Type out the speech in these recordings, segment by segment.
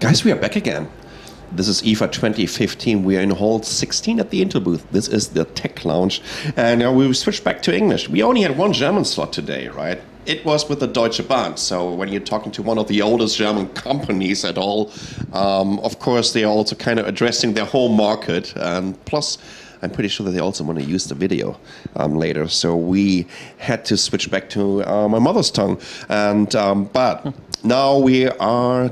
Guys, we are back again. This is IFA 2015. We are in hall 16 at the Intel booth. This is the TechLounge. And now we switched back to English. We only had one German slot today, right? It was with the Deutsche Bahn. So when you're talking to one of the oldest German companies at all, of course, they are also kind of addressing their home market. And plus, I'm pretty sure that they also want to use the video later. So we had to switch back to my mother's tongue. And but now we are...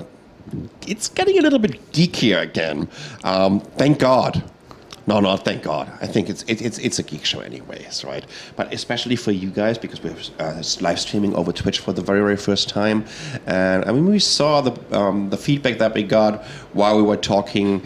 It's getting a little bit geekier again. Thank God. No, not thank God. I think it's a geek show anyways, right? But especially for you guys, because we're live streaming over Twitch for the very, very first time. And I mean, we saw the feedback that we got while we were talking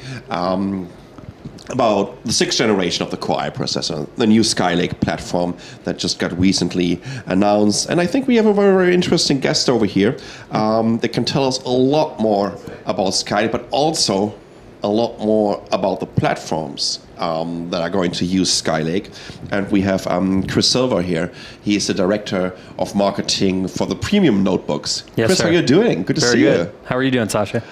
about the 6th generation of the Core i processor, the new Skylake platform that just got recently announced. And I think we have a very, very interesting guest over here that can tell us a lot more about Skylake, but also a lot more about the platforms that are going to use Skylake. And we have Chris Silva here. He is the director of marketing for the premium notebooks. Yes, Chris, sir. how are you doing? Good to see you. How are you doing, Sascha?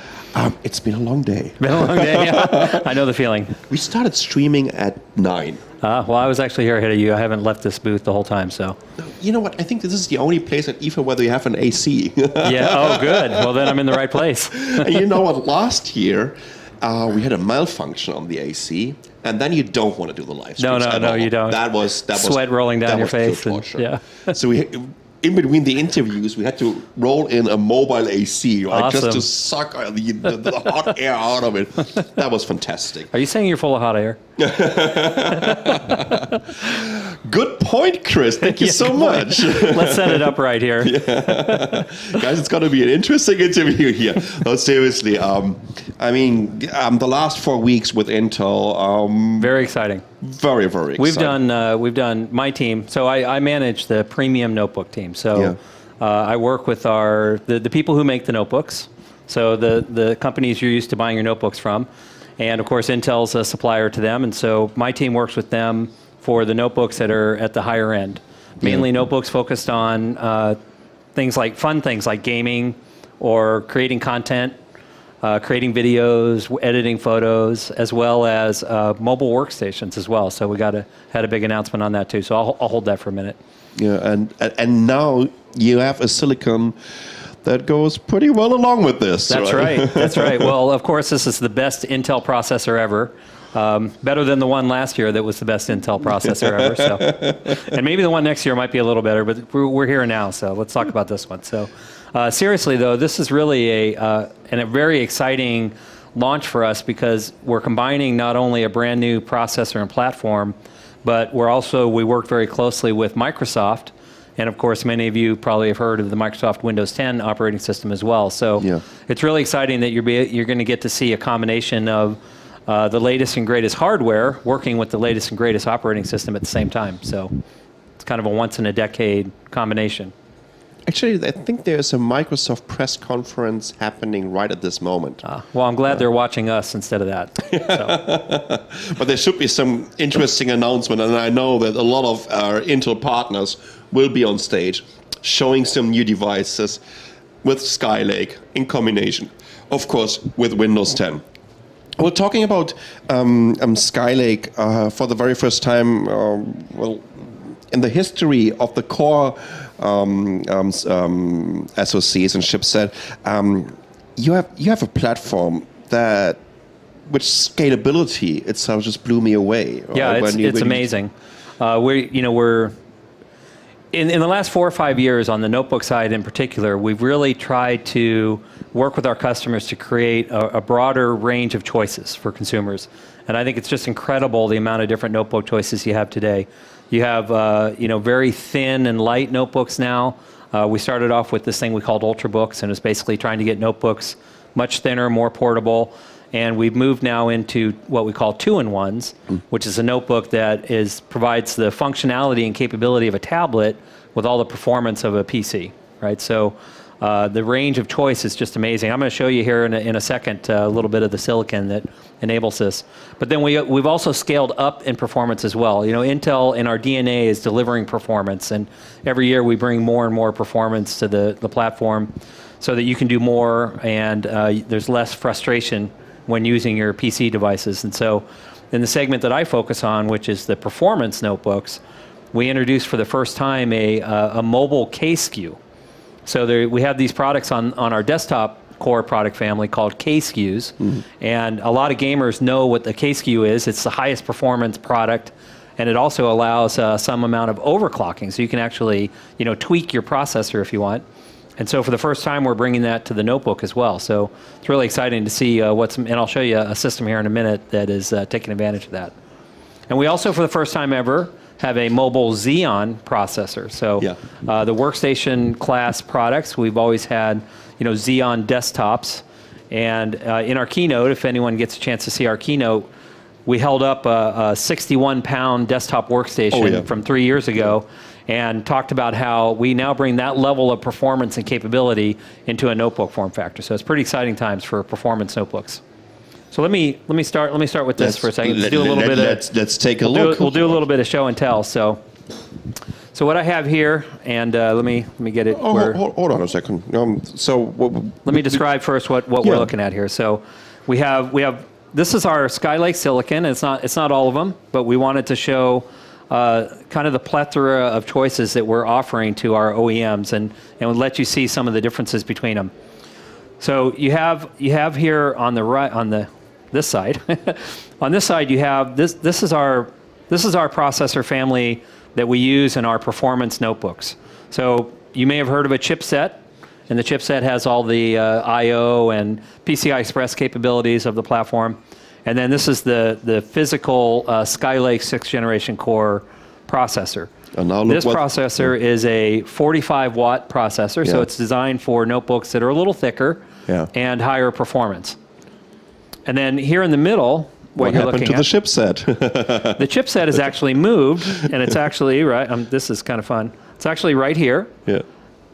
It's been a long day. Been a long day, yeah. I know the feeling. We started streaming at 9. Well, I was actually here ahead of you. I haven't left this booth the whole time, so. You know what? I think this is the only place at IFA where they have an AC. Yeah, oh, good. Well, then I'm in the right place. And you know what? Last year, we had a malfunction on the AC, and then you don't want to do the live streams. No, you don't. That was sweat rolling down your face. And, yeah. So in between the interviews, we had to roll in a mobile AC, right? Awesome. Just to suck the hot air out of it. That was fantastic. Are you saying you're full of hot air? Good point, Chris. Thank you so much. Let's set it up right here. Yeah. Guys, it's going to be an interesting interview here. No, seriously. I mean, the last 4 weeks with Intel. Very exciting. Very, very exciting. We've done my team. So I manage the premium notebook team. So I work with the people who make the notebooks. So the companies you're used to buying your notebooks from. And of course, Intel's a supplier to them. And so my team works with them for the notebooks that are at the higher end. Mainly notebooks focused on fun things like gaming or creating content, creating videos, editing photos, as well as mobile workstations as well. So we had a big announcement on that too. So I'll hold that for a minute. Yeah, and now you have a silicon that goes pretty well along with this. That's right. That's right. Well, of course, this is the best Intel processor ever. Better than the one last year that was the best Intel processor ever. So, and maybe the one next year might be a little better, but we're here now, so let's talk about this one. So, seriously though, this is really a very exciting launch for us because we're combining not only a brand new processor and platform, but we worked very closely with Microsoft. And of course, many of you probably have heard of the Microsoft Windows 10 operating system as well. So it's really exciting that you're going to get to see a combination of the latest and greatest hardware working with the latest and greatest operating system at the same time. So it's kind of a once-in-a-decade combination. Actually, I think there's a Microsoft press conference happening right at this moment. Well, I'm glad they're watching us instead of that. So. But there should be some interesting announcement, and I know that a lot of our Intel partners will be on stage showing some new devices with Skylake in combination, of course, with Windows 10. We're talking about Skylake for the very first time, in the history of the Core SoCs and chipset. You have a platform which scalability itself just blew me away. Yeah, it's amazing. We're in the last 4 or 5 years on the notebook side in particular, we've really tried to work with our customers to create a broader range of choices for consumers. And I think it's just incredible the amount of different notebook choices you have today. You have very thin and light notebooks now. We started off with this thing we called Ultrabooks, and it's basically trying to get notebooks much thinner, more portable. And we've moved now into what we call 2-in-1s, which is a notebook that provides the functionality and capability of a tablet with all the performance of a PC, right? So The range of choice is just amazing. I'm going to show you here in a second a little bit of the silicon that enables this. But then we've also scaled up in performance as well. You know, Intel in our DNA is delivering performance, and every year we bring more and more performance to the platform so that you can do more, and there's less frustration when using your PC devices. And so in the segment that I focus on, which is the performance notebooks, we introduced for the first time a mobile K SKU. So we have these products on our desktop core product family called K SKUs, and a lot of gamers know what the K SKU is. It's the highest performance product, and it also allows some amount of overclocking, so you can actually tweak your processor if you want. And so for the first time, we're bringing that to the notebook as well. So it's really exciting to see and I'll show you a system here in a minute that is taking advantage of that. And we also, for the first time ever, have a mobile Xeon processor. So the workstation class products, we've always had Xeon desktops. And in our keynote, if anyone gets a chance to see our keynote, we held up a 61-pound desktop workstation from 3 years ago and talked about how we now bring that level of performance and capability into a notebook form factor. So it's pretty exciting times for performance notebooks. So let me start with this for a second. Let's do a little bit of, let's take a look. We'll do a little bit of show and tell. So what I have here, and let me get it. Hold on a second. Let me describe first what we're looking at here. So we have this is our Skylake silicon. It's not all of them, but we wanted to show kind of the plethora of choices that we're offering to our OEMs, and we'll let you see some of the differences between them. So you have here on the right, this side, on this side you have this is our processor family that we use in our performance notebooks. So you may have heard of a chipset, and the chipset has all the I/O and PCI Express capabilities of the platform. And then this is the physical Skylake 6th generation core processor. And now this processor is a 45-watt processor, so it's designed for notebooks that are a little thicker and higher performance. And then here in the middle, what you're looking at, the chipset? The chipset is actually moved, and it's actually this is kind of fun. It's actually right here. Yeah.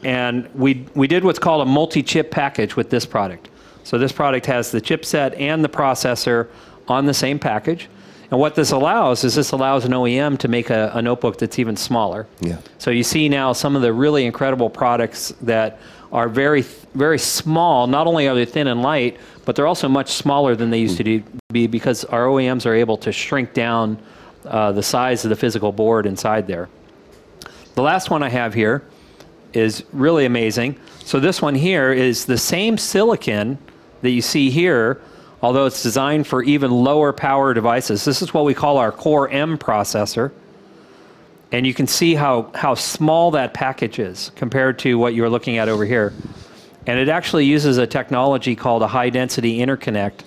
And we did what's called a multi-chip package with this product. So this product has the chipset and the processor on the same package. And what this allows is an OEM to make a notebook that's even smaller. Yeah. So you see now some of the really incredible products that are very, very small. Not only are they thin and light, but they're also much smaller than they used to be, because our OEMs are able to shrink down the size of the physical board inside there. The last one I have here is really amazing. So this one here is the same silicon that you see here, although it's designed for even lower power devices. This is what we call our Core M processor. And you can see how small that package is compared to what you're looking at over here. And it actually uses a technology called a high-density interconnect.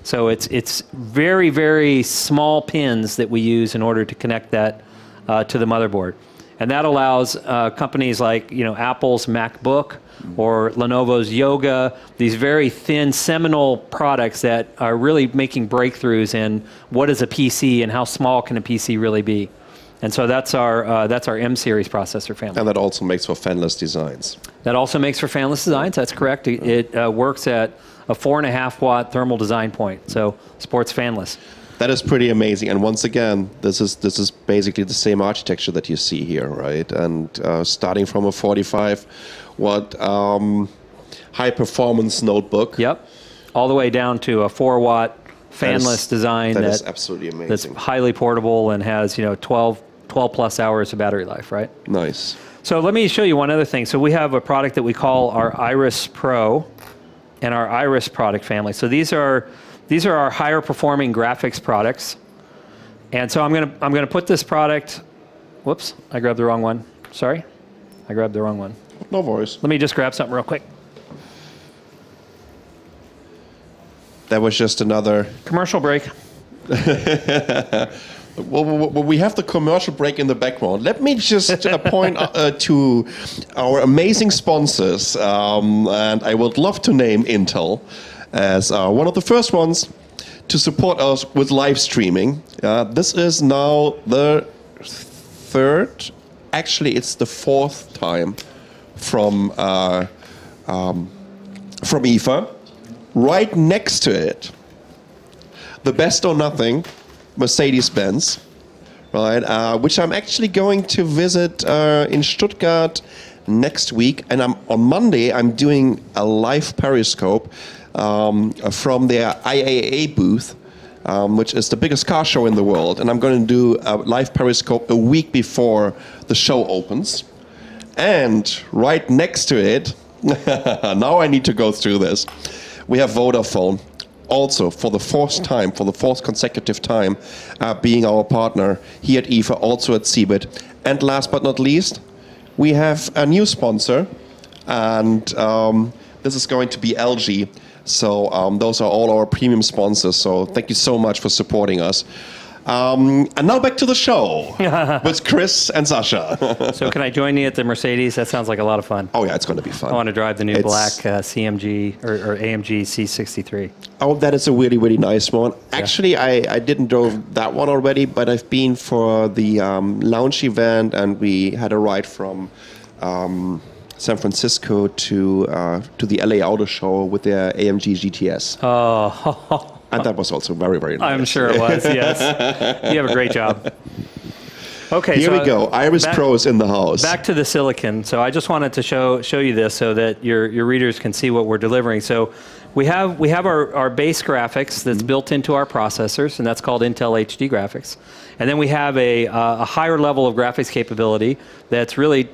So it's very, very small pins that we use in order to connect that to the motherboard. And that allows companies like Apple's MacBook or Lenovo's Yoga, these very thin seminal products that are really making breakthroughs in what is a PC and how small can a PC really be. And so that's our M series processor family. And that also makes for fanless designs. That also makes for fanless designs. That's correct. It works at a 4.5 watt thermal design point, so supports fanless. That is pretty amazing. And once again, this is basically the same architecture that you see here, right? And starting from a 45-watt high-performance notebook. Yep. All the way down to a 4-watt fanless design that is absolutely amazing. That's highly portable and has 12 plus hours of battery life, right? Nice. So let me show you one other thing. So we have a product that we call our Iris Pro and our Iris product family. So these are our higher performing graphics products. And so I'm gonna put this product, whoops, I grabbed the wrong one. Sorry, I grabbed the wrong one. No worries. Let me just grab something real quick. That was just another commercial break. Well, we have the commercial break in the background. Let me just point to our amazing sponsors, and I would love to name Intel as one of the first ones to support us with live streaming. This is now the third, actually it's the fourth time from from IFA. Right next to it, the best or nothing Mercedes-Benz, right? Which I'm actually going to visit in Stuttgart next week, and on Monday I'm doing a live Periscope from their IAA booth, which is the biggest car show in the world, and I'm going to do a live Periscope a week before the show opens. And right next to it, now I need to go through this, we have Vodafone, also for the fourth consecutive time, being our partner here at IFA, also at CeBIT. And last but not least, we have a new sponsor, and this is going to be LG. So those are all our premium sponsors. So thank you so much for supporting us. And now back to the show with Chris and Sascha. So can I join you at the Mercedes? That sounds like a lot of fun. Oh yeah, it's going to be fun. I want to drive the new black CMG or AMG C63. Oh, that is a really, really nice one. Actually, I didn't drive that one already, but I've been for the lounge event, and we had a ride from San Francisco to the LA Auto Show with their AMG GTS. Oh. And that was also very, very nice. I'm sure it was, yes. You have a great job. Okay, here we go. Iris Pro is in the house. Back to the silicon. So I just wanted to show you this so that your readers can see what we're delivering. So we have our base graphics that's built into our processors, and that's called Intel HD graphics. And then we have a higher level of graphics capability that's really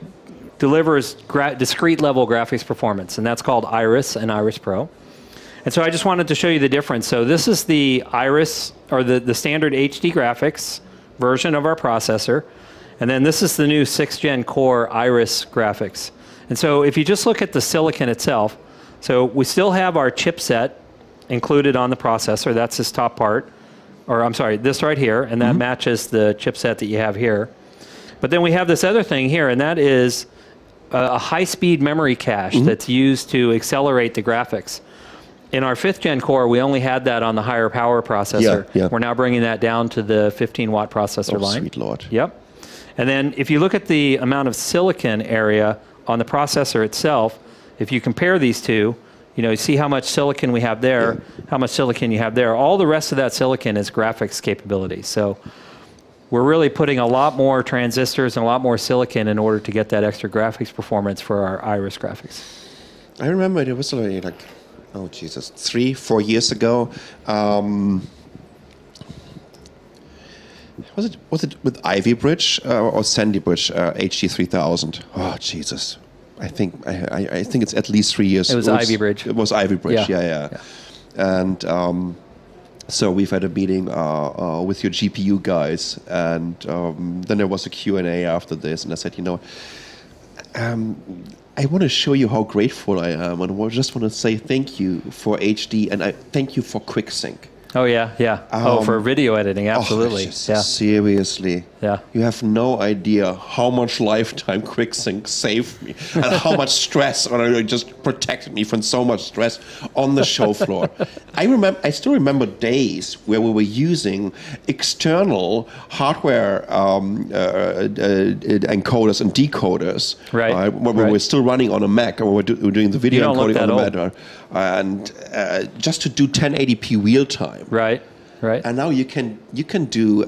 delivers discrete level graphics performance, and that's called Iris and Iris Pro. And so I just wanted to show you the difference. So this is the Iris, or the standard HD graphics version of our processor. And then this is the new 6th Gen Core Iris graphics. And so if you just look at the silicon itself, so we still have our chipset included on the processor. That's this top part. Or I'm sorry, this right here. And that matches the chipset that you have here. But then we have this other thing here, and that is a high-speed memory cache that's used to accelerate the graphics. In our 5th Gen Core, we only had that on the higher power processor. Yeah. We're now bringing that down to the 15-watt processor line. Sweet Lord. Yep. And then if you look at the amount of silicon area on the processor itself, if you compare these two, you see how much silicon we have there, how much silicon you have there. All the rest of that silicon is graphics capability. So we're really putting a lot more transistors and a lot more silicon in order to get that extra graphics performance for our Iris graphics. I remember it was like, oh Jesus, 3-4 years ago. Was it with Ivy Bridge or Sandy Bridge HD3000? Oh Jesus, I think it's at least 3 years. It was Ivy Bridge. It was Ivy Bridge. Yeah. And so we've had a meeting with your GPU guys, and then there was a Q&A after this, and I said, I want to show you how grateful I am, and I just want to say thank you for HD, and I thank you for QuickSync. Oh, yeah. For video editing, absolutely. Seriously. Yeah. You have no idea how much lifetime QuickSync saved me, and how much stress, or it just protected me from so much stress on the show floor. I still remember days where we were using external hardware encoders and decoders. Right. When we were still running on a Mac, and we were doing the video encoding on the Mac. And just to do 1080p real time. Right. And now you can do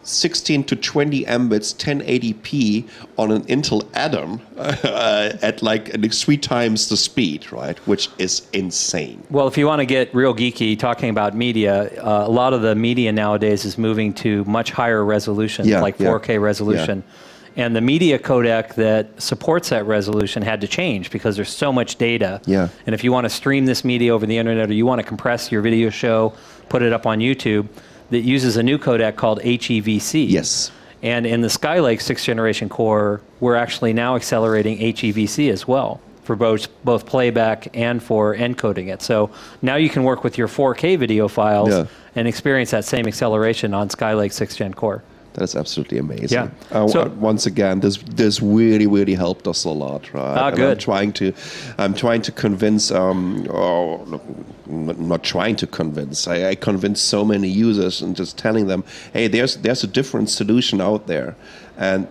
16 to 20 Mbits 1080p on an Intel Atom at like 3 times the speed, right? Which is insane. Well, if you want to get real geeky, talking about media, a lot of the media nowadays is moving to much higher resolution, like 4K resolution. Yeah. And the media codec that supports that resolution had to change because there's so much data. Yeah. And if you want to stream this media over the internet, or you want to compress your video show, put it up on YouTube, that uses a new codec called HEVC. Yes. And in the Skylake 6th generation core, we're actually now accelerating HEVC as well for both playback and for encoding it. So now you can work with your 4K video files and experience that same acceleration on Skylake 6th gen core. That's absolutely amazing. Yeah. So, once again, this really, really helped us a lot, right? Good. I'm trying to convince, not trying to convince. I convince so many users and just telling them, hey, there's a different solution out there, and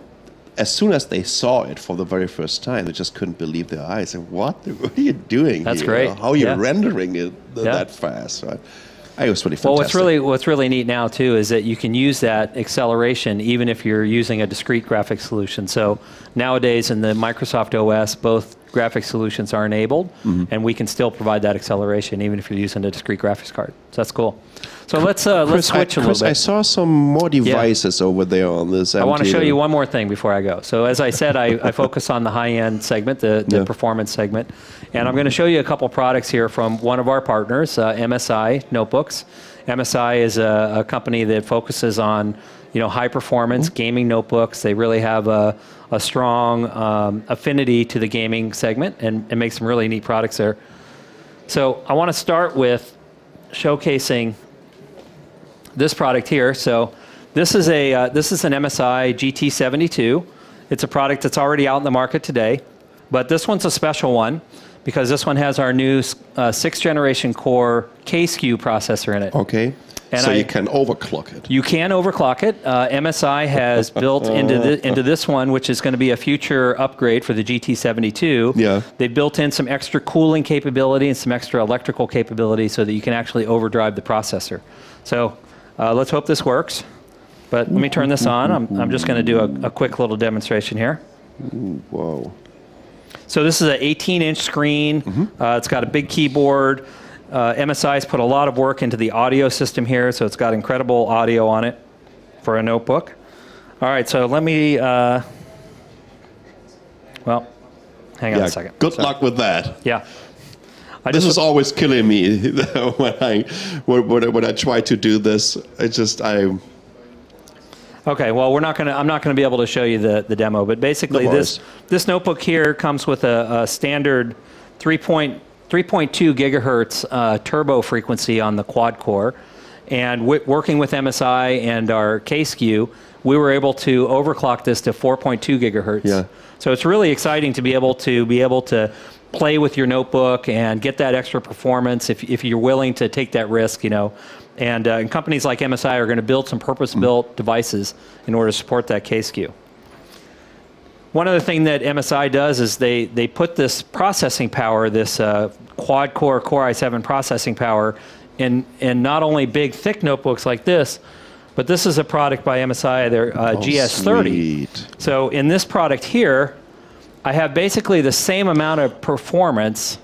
as soon as they saw it for the very first time, they just couldn't believe their eyes. And what are you doing That's here? great. How are you rendering it that fast, right? It was really fantastic. Well, what's really neat now too is that you can use that acceleration even if you're using a discrete graphics solution. So nowadays in the Microsoft OS, both graphics solutions are enabled, and we can still provide that acceleration even if you're using a discrete graphics card. So that's cool. So let's switch a little bit. I saw some more devices over there on this. I want to show you one more thing before I go. So as I said, I focus on the high-end segment, the performance segment. And I'm going to show you a couple products here from one of our partners, MSI Notebooks. MSI is a company that focuses on high-performance gaming notebooks. They really have a strong affinity to the gaming segment and make some really neat products there. So I want to start with showcasing this product here. So this is an MSI GT72. It's a product that's already out in the market today, but this one's a special one because this one has our new 6th generation core K-SKU processor in it. Okay. And so you can overclock it. You can overclock it. MSI has built into this one, which is going to be a future upgrade for the GT72. Yeah. They built in some extra cooling capability and some extra electrical capability so that you can actually overdrive the processor. So let's hope this works. But let me turn this on. I'm just going to do a quick little demonstration here. Whoa. So this is an 18-inch screen. It's got a big keyboard. MSI's put a lot of work into the audio system here, so it's got incredible audio on it for a notebook. All right, so let me, well, hang on a second. Good luck with that. Yeah. This is always killing me when I try to do this. Okay, well, I'm not gonna be able to show you the demo, but basically this notebook here comes with a standard 3.2 gigahertz turbo frequency on the quad core, and working with MSI and our K-SKU, we were able to overclock this to 4.2 gigahertz. Yeah. So it's really exciting to be able to play with your notebook and get that extra performance if you're willing to take that risk, And companies like MSI are going to build some purpose-built devices in order to support that K-SKU. One other thing that MSI does is they put this processing power, this quad-core Core i7 processing power, in not only big, thick notebooks like this, but this is a product by MSI, their GS30. Sweet. So in this product here, I have basically the same amount of performance,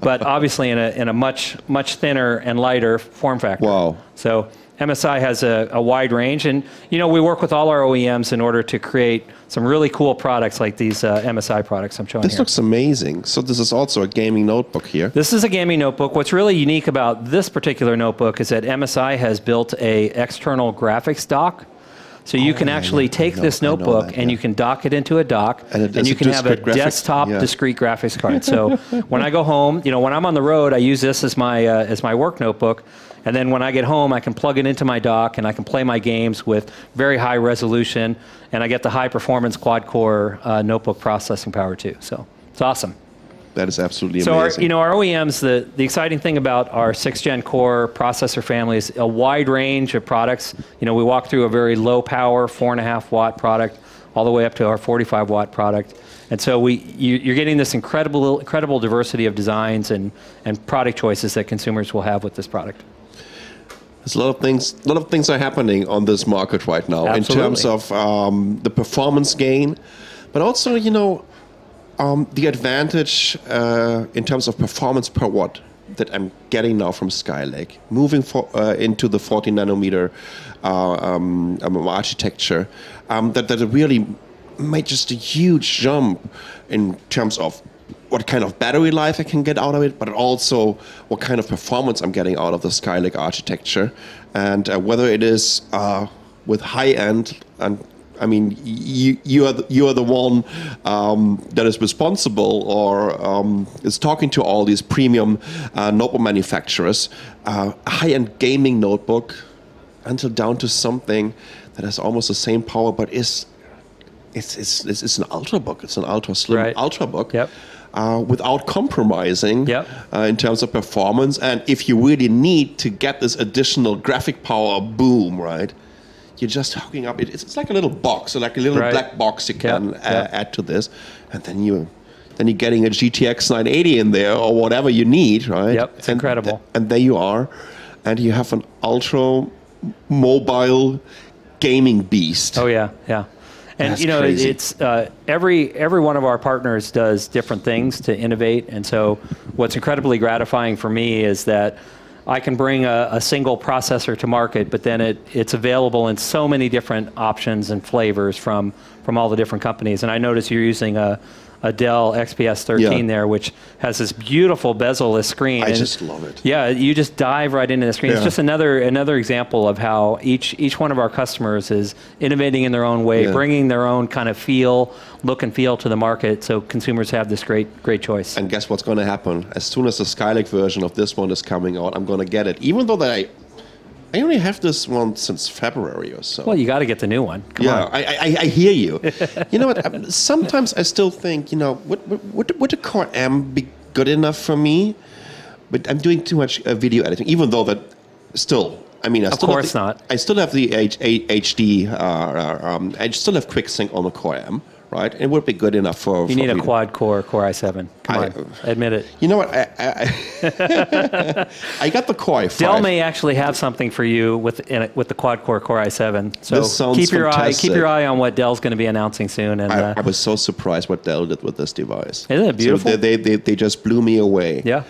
but obviously in a much thinner and lighter form factor. Wow. So MSI has a wide range, and we work with all our OEMs in order to create some really cool products like these MSI products I'm showing here. This looks amazing. So this is also a gaming notebook here. This is a gaming notebook. What's really unique about this particular notebook is that MSI has built a external graphics dock. So you can actually take this notebook and you can dock it into a dock, and you can have a desktop discrete graphics card. So when I go home, when I'm on the road, I use this as my work notebook. And then when I get home, I can plug it into my dock and I can play my games with very high resolution, and I get the high performance quad core notebook processing power too. So it's awesome. That is absolutely amazing. So our OEMs, the exciting thing about our 6th Gen Core processor family is a wide range of products. We walk through a very low power 4.5 watt product all the way up to our 45 watt product. And so you're getting this incredible diversity of designs and product choices that consumers will have with this product. There's a lot of things are happening on this market right now. Absolutely. In terms of the performance gain, but also, the advantage in terms of performance per watt that I'm getting now from Skylake, moving into the 40 nanometer architecture, that really made just a huge jump in terms of what kind of battery life I can get out of it, but also what kind of performance I'm getting out of the Skylake architecture, and whether it is with high end. And I mean, you are the one that is responsible or is talking to all these premium notebook manufacturers. A high-end gaming notebook, until down to something that has almost the same power, but it's an ultrabook. It's an ultra slim ultrabook. Yep. Without compromising in terms of performance. And if you really need to get this additional graphic power boom, right, You're just hooking up. It's like a little box, or like a little black box you can add to this, and then you're getting a GTX 980 in there or whatever you need, right? Yep, it's incredible. And there you are, and you have an ultra mobile gaming beast. Oh yeah, yeah. And That's you know, crazy. it's every one of our partners does different things to innovate, and so what's incredibly gratifying for me is that I can bring a single processor to market, but then it's available in so many different options and flavors from all the different companies. And I notice you're using a Dell XPS 13 there, which has this beautiful bezel-less screen. I just love it. Yeah, you just dive right into the screen. Yeah. It's just another example of how each one of our customers is innovating in their own way, bringing their own kind of look and feel to the market, so consumers have this great choice. And guess what's going to happen? As soon as the Skylake version of this one is coming out, I'm going to get it. Even though that I only have this one since February or so. Well, you got to get the new one. Come on. I hear you. You know what? Sometimes I still think, would the Core M be good enough for me? But I'm doing too much video editing, even though that still. I mean, I still have the HD. I still have QuickSync on the Core M. Right, it would be good enough for. You need a quad-core Core i7. Come on, admit it. You know what? I got the Core i5. Dell may actually have something for you with the quad-core Core i7. So this sounds keep your fantastic. eye on what Dell's going to be announcing soon. And I was so surprised what Dell did with this device. Isn't it beautiful? So they just blew me away. Yeah.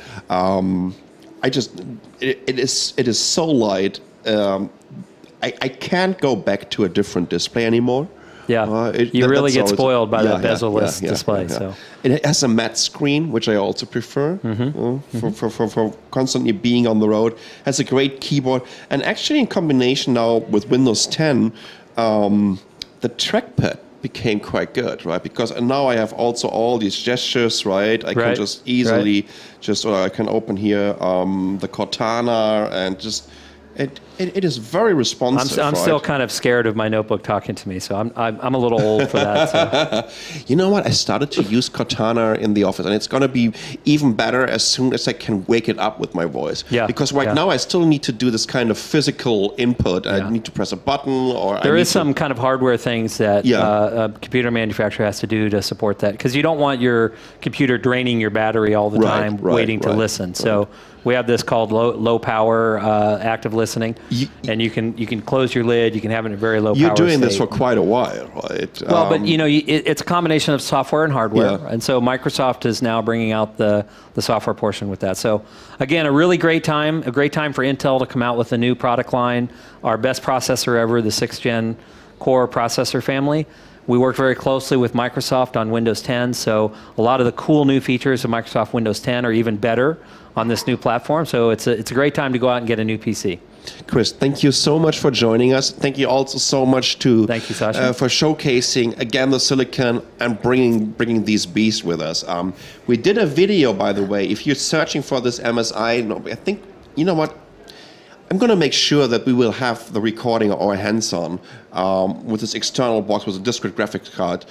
It is so light. I can't go back to a different display anymore. Yeah, you really get spoiled by that bezel-less display. Yeah. So it has a matte screen, which I also prefer for constantly being on the road. Has a great keyboard, and actually in combination now with Windows 10, the trackpad became quite good, right? Because now I have also all these gestures, right? I can just easily I can open here the Cortana and just. It is very responsive. I'm still kind of scared of my notebook talking to me, so I'm a little old for that. So. You know what? I started to use Cortana in the office, and it's going to be even better as soon as I can wake it up with my voice. Yeah. Because now I still need to do this kind of physical input. I need to press a button, or there is some kind of hardware things that a computer manufacturer has to do to support that, because you don't want your computer draining your battery all the time waiting to listen. So. We have this called low power active listening, and you can close your lid. You can have it in a very low power You're doing state. this for quite a while, right? Well, but it's a combination of software and hardware, and so Microsoft is now bringing out the software portion with that. So again, a really great time for Intel to come out with a new product line, our best processor ever, the 6th Gen Core processor family. We work very closely with Microsoft on Windows 10, so a lot of the cool new features of Microsoft Windows 10 are even better on this new platform. So it's a great time to go out and get a new PC. Chris, thank you so much for joining us. Thank you also so much Thank you, Sascha. For showcasing again the silicon and bringing these beasts with us. We did a video, by the way. If you're searching for this MSI, I think you know what. I'm going to make sure that we will have the recording of our hands-on with this external box with a discrete graphics card.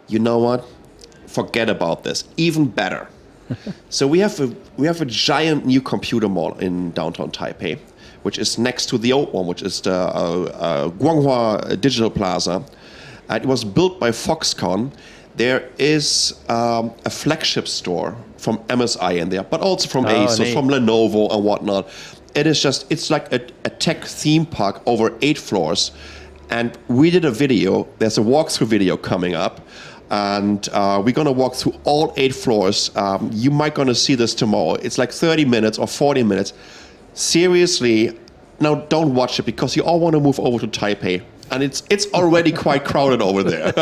You know what? Forget about this. Even better. So we have a giant new computer mall in downtown Taipei, which is next to the old one, which is the Guanghua Digital Plaza. It was built by Foxconn. There is a flagship store from MSI in there, but also from Asus, from Lenovo and whatnot. It's like a tech theme park over 8 floors. And we did a video. There's a walkthrough video coming up. And we're going to walk through all 8 floors. You might going to see this tomorrow. It's like 30 minutes or 40 minutes. Seriously, now don't watch it because you all want to move over to Taipei. And it's already quite crowded over there.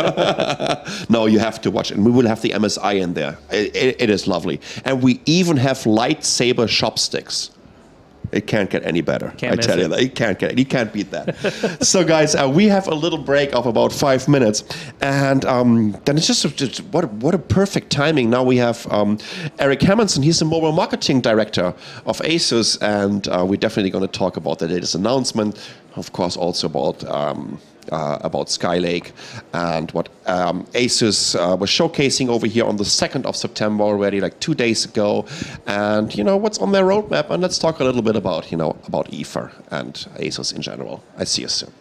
No, you have to watch it. And we will have the MSI in there. It is lovely. And we even have lightsaber chopsticks. It can't get any better. I tell you that. You can't beat that. So, guys, we have a little break of about 5 minutes. And then it's just what a perfect timing. Now we have Eric Hammondson. He's the mobile marketing director of Asus. And we're definitely going to talk about the latest announcement. Of course, also about about Skylake and what Asus was showcasing over here on the 2nd of September already, like 2 days ago, and what's on their roadmap. And let's talk a little bit about about IFA and Asus in general. I see you soon.